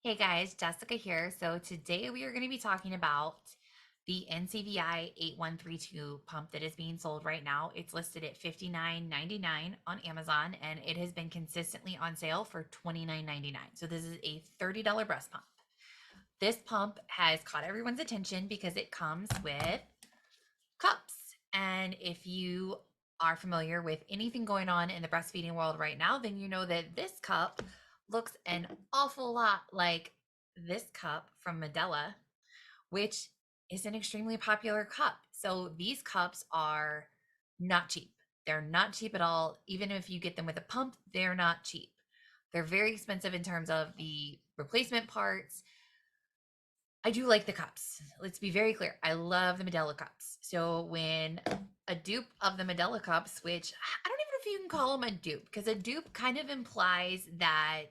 Hey guys, Jessica here. So today we are going to be talking about the NCVI 8132 pump that is being sold right now. It's listed at $59.99 on Amazon and it has been consistently on sale for $29.99. So this is a $30 breast pump. This pump has caught everyone's attention because it comes with cups. And if you are familiar with anything going on in the breastfeeding world right now, then you know that this cup looks an awful lot like this cup from Medela, which is an extremely popular cup. So these cups are not cheap. They're not cheap at all. Even if you get them with a pump, they're not cheap. They're very expensive in terms of the replacement parts. I do like the cups. Let's be very clear. I love the Medela cups. So when a dupe of the Medela cups, which I don't even know if you can call them a dupe, because a dupe kind of implies that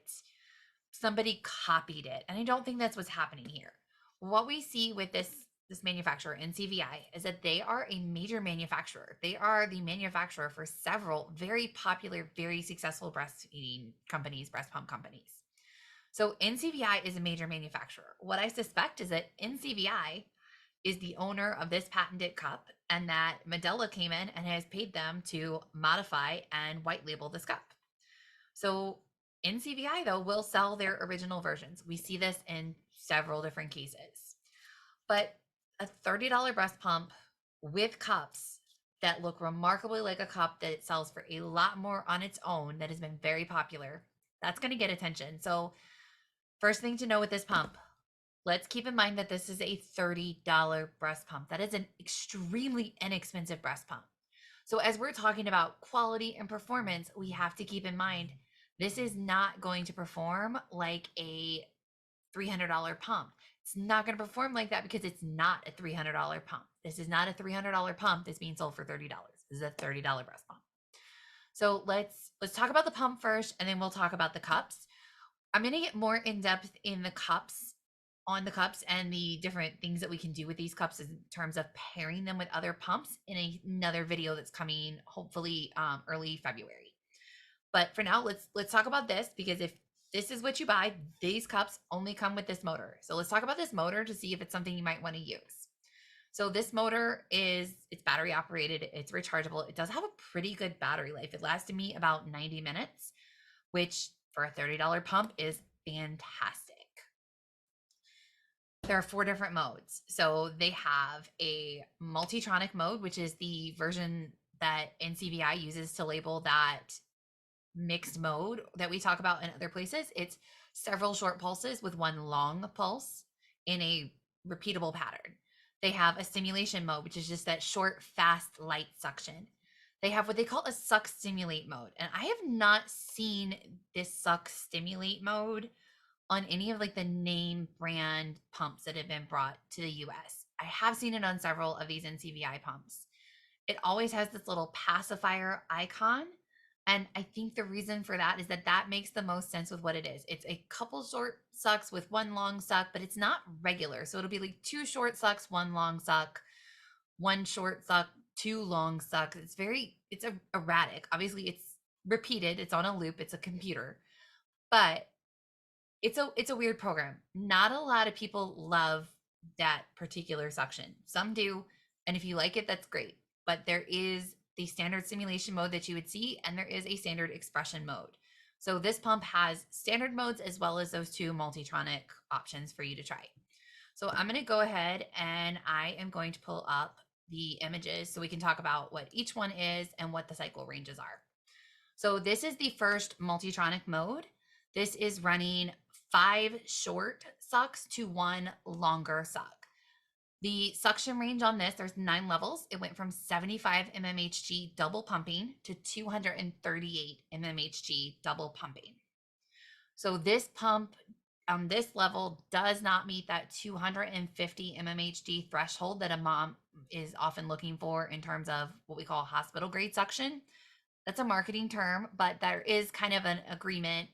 somebody copied it. And I don't think that's what's happening here. What we see with this manufacturer, NCVI, is that they are a major manufacturer. They are the manufacturer for several very popular, very successful breastfeeding companies, breast pump companies. So NCVI is a major manufacturer. What I suspect is that NCVI is the owner of this patented cup and that Medela came in and has paid them to modify and white label this cup. So NCVI though will sell their original versions. We see this in several different cases. But a $30 breast pump with cups that look remarkably like a cup that it sells for a lot more on its own that has been very popular, that's going to get attention. So first thing to know with this pump, let's keep in mind that this is a $30 breast pump. That is an extremely inexpensive breast pump. So, as we're talking about quality and performance, we have to keep in mind this is not going to perform like a $300 pump. It's not going to perform like that because it's not a $300 pump. This is not a $300 pump that's being sold for $30. This is a $30 breast pump. So let's talk about the pump first and then we'll talk about the cups. I'm going to get more in depth in the cups, on the cups and the different things that we can do with these cups in terms of pairing them with other pumps in another video that's coming hopefully early February. But for now, let's talk about this because if this is what you buy, these cups only come with this motor. So let's talk about this motor to see if it's something you might want to use. So this motor it's battery operated, it's rechargeable. It does have a pretty good battery life. It lasted me about 90 minutes, which for a $30 pump is fantastic. There are four different modes. So they have a multitronic mode, which is the version that NCVI uses to label that mixed mode that we talk about in other places. It's several short pulses with one long pulse in a repeatable pattern. They have a stimulation mode, which is just that short, fast, light suction. They have what they call a suck stimulate mode. And I have not seen this suck stimulate mode on any of like the name brand pumps that have been brought to the US. I have seen it on several of these NCVI pumps. It always has this little pacifier icon. And I think the reason for that is that that makes the most sense with what it is. It's a couple short sucks with one long suck, but it's not regular. So it'll be like two short sucks, one long suck, one short suck, two long sucks. It's erratic. Obviously, it's repeated, it's on a loop, it's a computer, but it's a weird program. Not a lot of people love that particular suction. Some do, and if you like it, that's great. But there is the standard simulation mode that you would see, and there is a standard expression mode. So this pump has standard modes as well as those two multitronic options for you to try. So I'm going to go ahead and I am going to pull up the images so we can talk about what each one is and what the cycle ranges are. So this is the first multitronic mode. This is running 5 short sucks to 1 longer suck. The suction range on this, there's 9 levels. It went from 75 mmHg double pumping to 238 mmHg double pumping. So this pump on this level does not meet that 250 mmHg threshold that a mom is often looking for in terms of what we call hospital grade suction. That's a marketing term, but there is kind of an agreement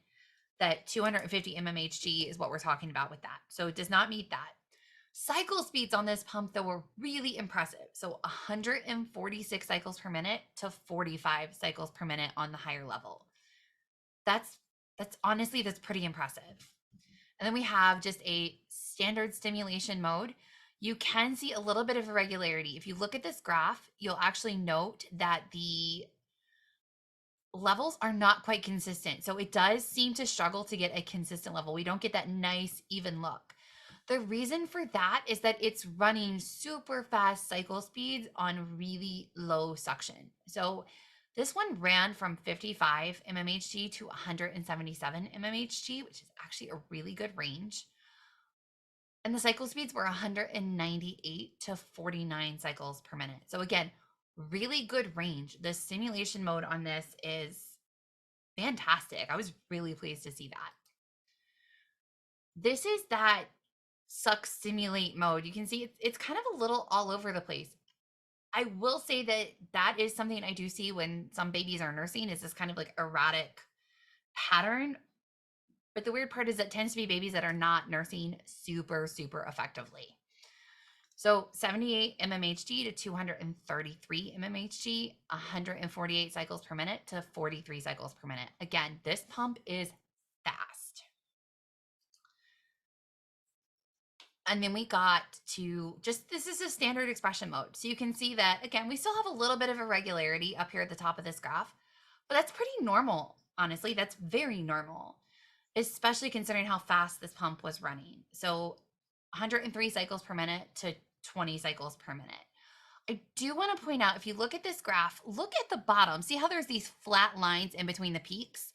that 250 mmHg is what we're talking about with that. So it does not meet that. Cycle speeds on this pump, though, were really impressive. So 146 cycles per minute to 45 cycles per minute on the higher level. That's honestly, that's pretty impressive. And then we have just a standard stimulation mode. You can see a little bit of irregularity. If you look at this graph, you'll actually note that the levels are not quite consistent. So it does seem to struggle to get a consistent level. We don't get that nice, even look. The reason for that is that it's running super fast cycle speeds on really low suction. So this one ran from 55 mmHg to 177 mmHg, which is actually a really good range. And the cycle speeds were 198 to 49 cycles per minute. So again, really good range. The simulation mode on this is fantastic. I was really pleased to see that. This is that suck stimulate mode. You can see it's kind of a little all over the place. I will say that that is something I do see when some babies are nursing, is this kind of like erratic pattern. But the weird part is it tends to be babies that are not nursing super, super effectively. So 78 mmHg to 233 mmHg, 148 cycles per minute to 43 cycles per minute. Again, this pump is fast. And then we got to just, this is a standard expression mode. So you can see that, again, we still have a little bit of irregularity up here at the top of this graph, but that's pretty normal. Honestly, that's very normal, especially considering how fast this pump was running. So 103 cycles per minute to 20 cycles per minute. I do want to point out, if you look at this graph, look at the bottom. See how there's these flat lines in between the peaks?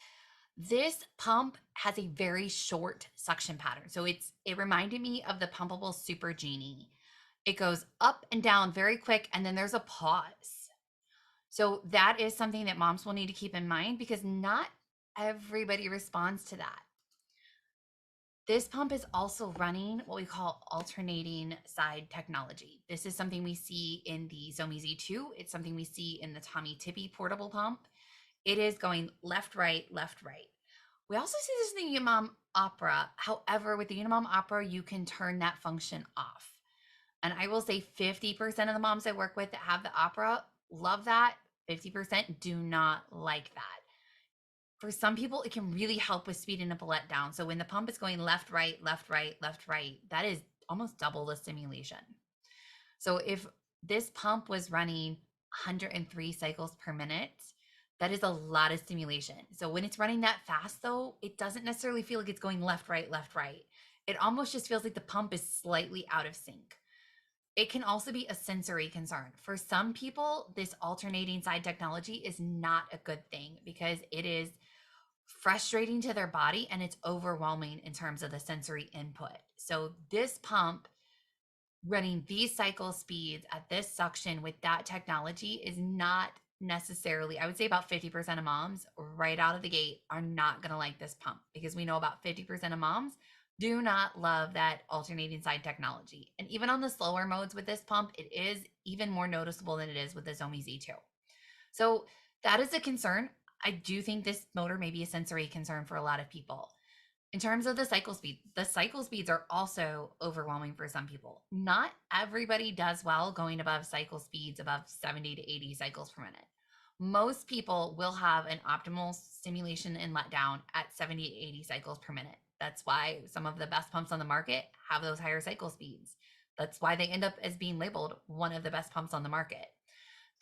This pump has a very short suction pattern. So it reminded me of the pumpable Super Genie. It goes up and down very quick, and then there's a pause. So that is something that moms will need to keep in mind, because not everybody responds to that. This pump is also running what we call alternating side technology. This is something we see in the Zomi Z2. It's something we see in the Tommy Tippy portable pump. It is going left, right, left, right. We also see this in the Unimom Opera. However, with the Unimom Opera, you can turn that function off. And I will say 50% of the moms I work with that have the Opera love that. 50% do not like that. For some people, it can really help with speeding a bullet down. So when the pump is going left, right, left, right, left, right, that is almost double the stimulation. So if this pump was running 103 cycles per minute, that is a lot of stimulation. So when it's running that fast, though, it doesn't necessarily feel like it's going left, right, left, right. It almost just feels like the pump is slightly out of sync. It can also be a sensory concern. For some people, this alternating side technology is not a good thing, because it is frustrating to their body and it's overwhelming in terms of the sensory input. So this pump running these cycle speeds at this suction with that technology is not necessarily, I would say about 50% of moms right out of the gate are not going to like this pump, because we know about 50% of moms do not love that alternating side technology. And even on the slower modes with this pump, it is even more noticeable than it is with the Zomi Z2. So that is a concern. I do think this motor may be a sensory concern for a lot of people. In terms of the cycle speeds are also overwhelming for some people. Not everybody does well going above cycle speeds above 70 to 80 cycles per minute. Most people will have an optimal stimulation and letdown at 70 to 80 cycles per minute. That's why some of the best pumps on the market have those higher cycle speeds. That's why they end up as being labeled one of the best pumps on the market.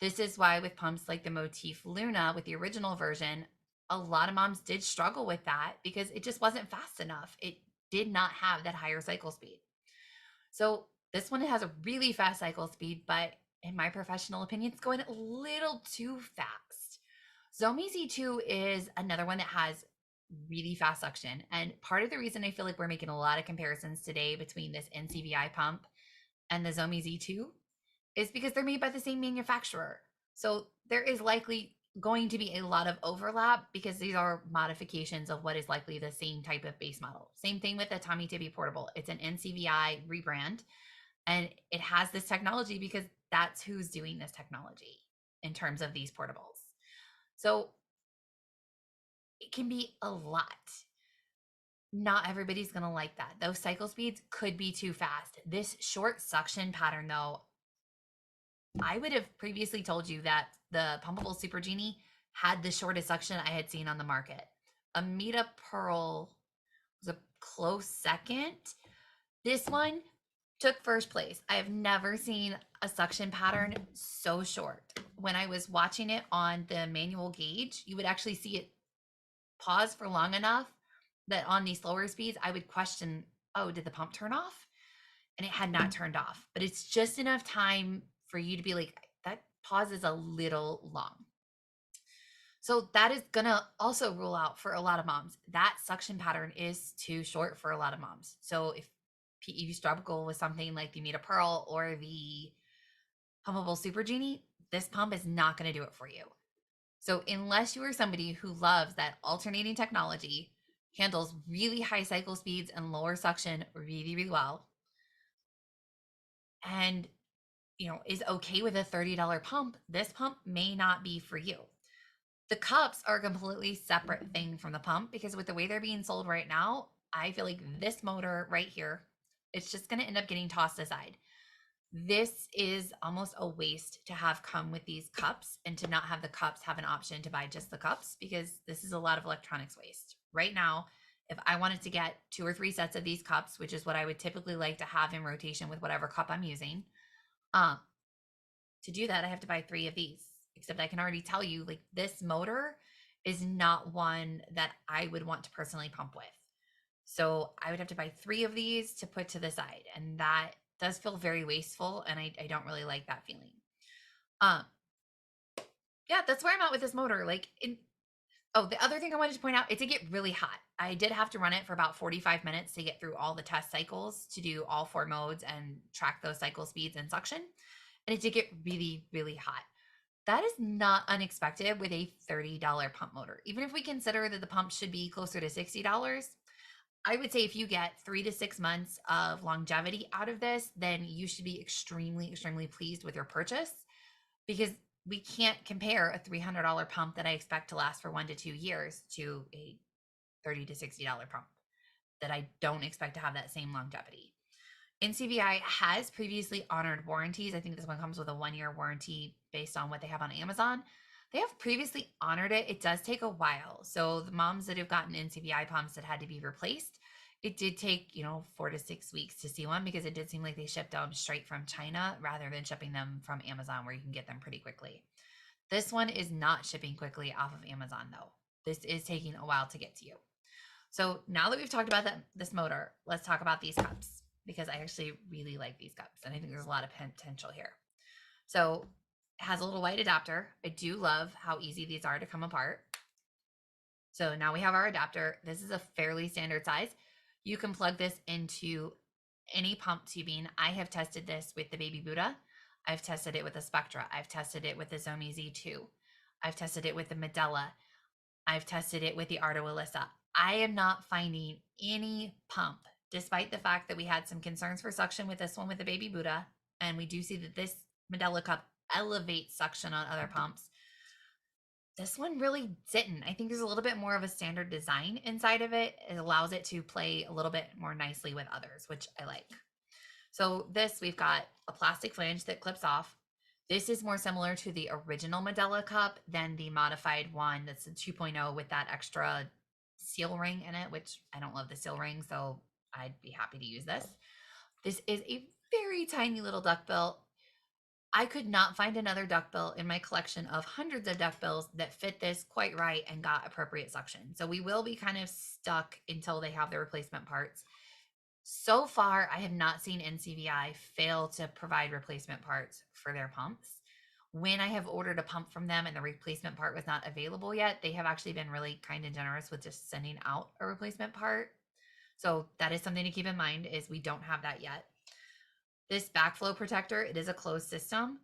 This is why with pumps like the Motif Luna with the original version, a lot of moms did struggle with that because it just wasn't fast enough. It did not have that higher cycle speed. So this one has a really fast cycle speed, but in my professional opinion, it's going a little too fast. Zomi Z2 is another one that has really fast suction. And part of the reason I feel like we're making a lot of comparisons today between this NCVI pump and the Zomi Z2 is because they're made by the same manufacturer. So there is likely going to be a lot of overlap, because these are modifications of what is likely the same type of base model. Same thing with the Tommy Tippy portable. It's an NCVI rebrand, and it has this technology because that's who's doing this technology in terms of these portables. So it can be a lot. Not everybody's going to like that. Those cycle speeds could be too fast. This short suction pattern, though, I would have previously told you that the pumpable Super Genie had the shortest suction I had seen on the market. Amita Pearl was a close second. This one took first place. I have never seen a suction pattern so short. When I was watching it on the manual gauge, you would actually see it pause for long enough that on these slower speeds, I would question, oh, did the pump turn off? And it had not turned off, but it's just enough time for you to be like, that pause is a little long. So that is gonna also rule out for a lot of moms. That suction pattern is too short for a lot of moms. So if you struggle with something like the Meta Pearl or the pumpable Super Genie, this pump is not going to do it for you. So unless you are somebody who loves that alternating technology, handles really high cycle speeds and lower suction really, really well, and is okay with a $30 pump, this pump may not be for you. The cups are a completely separate thing from the pump because with the way they're being sold right now, I feel like this motor right here, it's just going to end up getting tossed aside. This is almost a waste to have come with these cups and to not have the cups have an option to buy just the cups, because this is a lot of electronics waste. Right now, if I wanted to get 2 or 3 sets of these cups, which is what I would typically like to have in rotation with whatever cup I'm using, to do that, I have to buy 3 of these. Except I can already tell you, like, this motor is not one that I would want to personally pump with. So I would have to buy 3 of these to put to the side. And that does feel very wasteful. And I don't really like that feeling. Yeah, that's where I'm at with this motor. The other thing I wanted to point out, it did get really hot. I did have to run it for about 45 minutes to get through all the test cycles to do all 4 modes and track those cycle speeds and suction. And it did get really, really hot. That is not unexpected with a $30 pump motor. Even if we consider that the pump should be closer to $60, I would say if you get 3 to 6 months of longevity out of this, then you should be extremely, extremely pleased with your purchase, because we can't compare a $300 pump that I expect to last for 1 to 2 years to a $30 to $60 pump that I don't expect to have that same longevity. NCVI has previously honored warranties. I think this one comes with a 1-year warranty based on what they have on Amazon. They have previously honored it. It does take a while. So the moms that have gotten NCVI pumps that had to be replaced, it did take, 4 to 6 weeks to see one, because it did seem like they shipped them straight from China rather than shipping them from Amazon where you can get them pretty quickly. This one is not shipping quickly off of Amazon though. This is taking a while to get to you. So now that we've talked about this motor, let's talk about these cups, because I actually really like these cups and I think there's a lot of potential here. So it has a little white adapter. I do love how easy these are to come apart. So now we have our adapter. This is a fairly standard size. You can plug this into any pump tubing. I have tested this with the Baby Buddha. I've tested it with the Spectra. I've tested it with the Zomi Z2. I've tested it with the Medela. I've tested it with the Ardo Alyssa. I am not finding any pump, despite the fact that we had some concerns for suction with this one with the Baby Buddha, and we do see that this Medela cup elevates suction on other pumps. This one really didn't. I think there's a little bit more of a standard design inside of it. It allows it to play a little bit more nicely with others, which I like. So we've got a plastic flange that clips off. This is more similar to the original Medela cup than the modified one that's a 2.0 with that extra seal ring in it, which I don't love the seal ring, so I'd be happy to use this. This is a very tiny little duckbill. I could not find another duckbill in my collection of hundreds of duckbills that fit this quite right and got appropriate suction. So we will be kind of stuck until they have the replacement parts. So far, I have not seen NCVI fail to provide replacement parts for their pumps. When I have ordered a pump from them and the replacement part was not available yet, they have actually been really kind and generous with just sending out a replacement part. So that is something to keep in mind, is we don't have that yet. This backflow protector, it is a closed system.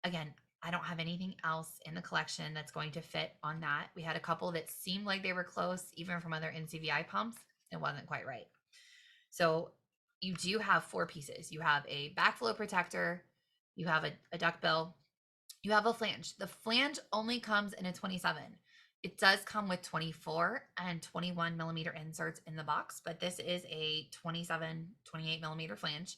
Again, I don't have anything else in the collection that's going to fit on that. We had a couple that seemed like they were close, even from other NCVI pumps. It wasn't quite right. So you do have 4 pieces. You have a backflow protector, you have a duckbill, you have a flange. The flange only comes in a 27. It does come with 24 and 21 millimeter inserts in the box, but this is a 27, 28 millimeter flange.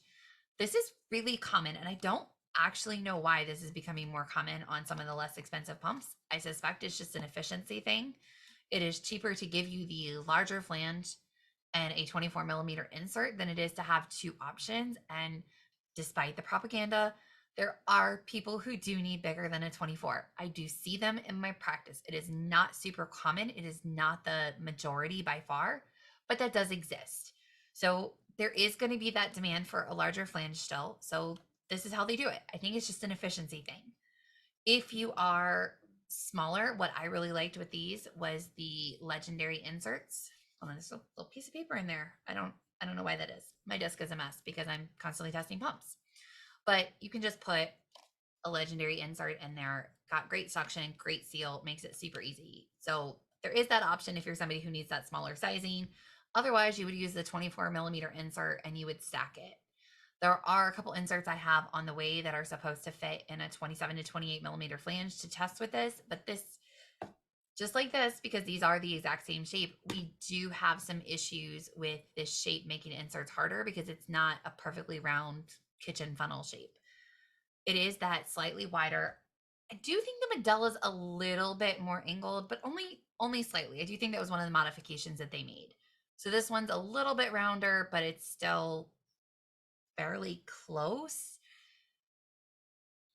This is really common, and I don't actually know why this is becoming more common on some of the less expensive pumps. I suspect it's just an efficiency thing. It is cheaper to give you the larger flange and a 24 millimeter insert than it is to have two options. And despite the propaganda, there are people who do need bigger than a 24. I do see them in my practice. It is not super common. It is not the majority by far, but that does exist. So there is going to be that demand for a larger flange still. So this is how they do it. I think it's just an efficiency thing. If you are smaller, what I really liked with these was the legendary inserts. Oh, there's a little piece of paper in there. I don't know why that is. My desk is a mess because I'm constantly testing pumps. But you can just put a legendary insert in there. Got great suction, great seal, makes it super easy. So there is that option if you're somebody who needs that smaller sizing. Otherwise, you would use the 24 millimeter insert and you would stack it. There are a couple inserts I have on the way that are supposed to fit in a 27 to 28 millimeter flange to test with this, but this, just like this, because these are the exact same shape, we do have some issues with this shape making inserts harder because it's not a perfectly round kitchen funnel shape. It is that slightly wider. I do think the Medela's a little bit more angled, but only slightly. I do think that was one of the modifications that they made. So this one's a little bit rounder, but it's still fairly close.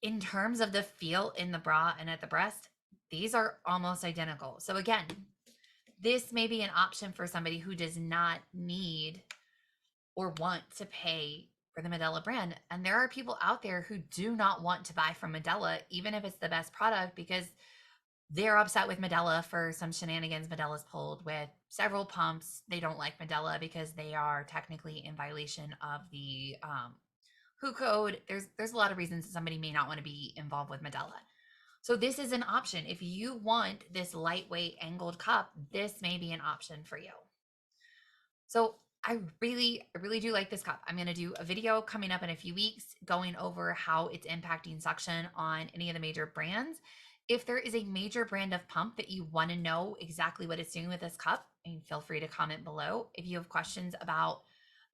In terms of the feel in the bra and at the breast, these are almost identical. So again, this may be an option for somebody who does not need or want to pay for the Medela brand. And there are people out there who do not want to buy from Medela, even if it's the best product, because they're upset with Medela for some shenanigans Medela's pulled with several pumps. They don't like Medela because they are technically in violation of the WHO code. There's a lot of reasons that somebody may not want to be involved with Medela. So this is an option. If you want this lightweight angled cup, this may be an option for you. So I really do like this cup. I'm going to do a video coming up in a few weeks going over how it's impacting suction on any of the major brands. If there is a major brand of pump that you want to know exactly what it's doing with this cup, and feel free to comment below. If you have questions about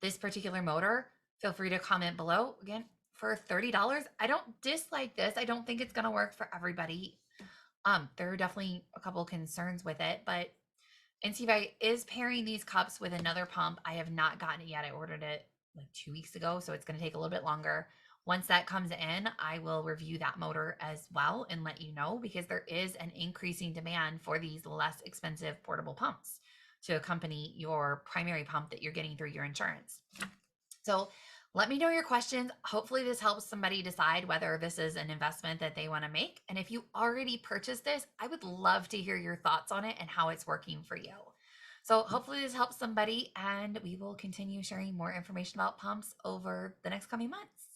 this particular motor, feel free to comment below. Again, for $30, I don't dislike this. I don't think it's going to work for everybody. There are definitely a couple concerns with it, but NCVI is pairing these cups with another pump. I have not gotten it yet. I ordered it like 2 weeks ago, so it's going to take a little bit longer. Once that comes in, I will review that motor as well and let you know, because there is an increasing demand for these less expensive portable pumps to accompany your primary pump that you're getting through your insurance. So let me know your questions. Hopefully this helps somebody decide whether this is an investment that they want to make. And if you already purchased this, I would love to hear your thoughts on it and how it's working for you. So hopefully this helps somebody, and we will continue sharing more information about pumps over the next coming months.